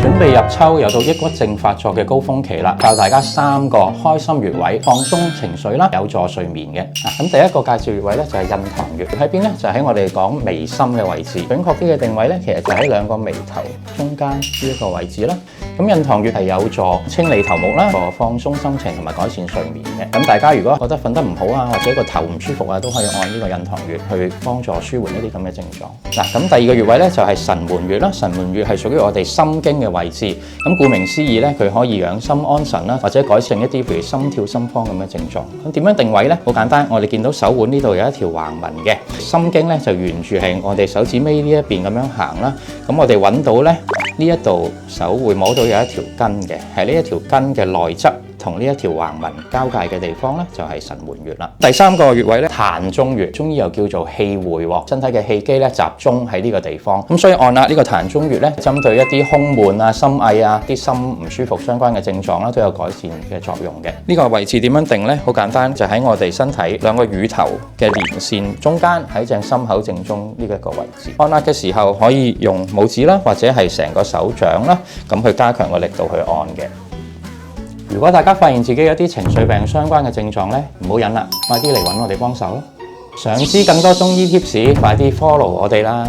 準備入秋，又到抑鬱症發作嘅高峰期啦，教大家3個開心穴位，放鬆情緒啦，有助睡眠嘅。咁第一個介紹穴位咧就係印堂穴，喺邊咧？就喺我哋講眉心嘅位置，準確啲嘅定位咧，其實就喺2個眉頭中間呢一個位置啦。咁印堂穴係有助清理頭目啦，放鬆心情同埋改善睡眠嘅。咁大家如果覺得瞓得唔好啊，或者個頭唔舒服啊，都可以按呢個印堂穴去幫助舒緩一啲咁嘅症狀。嗱，咁第二個穴位咧就係神門穴啦。神門穴係屬於我哋心經嘅位置。咁顧名思義咧，佢可以養心安神啦，或者改善一啲譬如心跳心慌咁嘅症狀。咁點樣定位咧？好簡單，我哋見到手腕呢度有一條橫紋嘅，心經咧就沿住係我哋手指尾呢一邊咁樣行啦。咁我哋揾到咧呢一度手會摸到有一條筋嘅，係呢一條筋嘅內側同呢一條橫紋交界嘅地方咧，就係神門穴啦。第3個穴位咧，膻中穴，中醫又叫做氣會，身體嘅氣機咧集中喺呢個地方。咁所以按啦呢個膻中穴咧，針對一啲胸悶啊、心翳啊、啲心唔舒服相關嘅症狀啦，都有改善嘅作用嘅。呢個位置點樣定咧？好簡單，就喺我哋身體2個乳頭嘅連線中間，喺正心口正中呢一個位置。按壓嘅時候可以用拇指啦，或者係成個手掌啦，咁去加強個力度去按嘅。如果大家發現自己有啲情緒病相關嘅症狀咧，唔好忍啦，快啲嚟揾我哋幫手咯！想知更多中醫貼士，快啲 follow 我哋啦！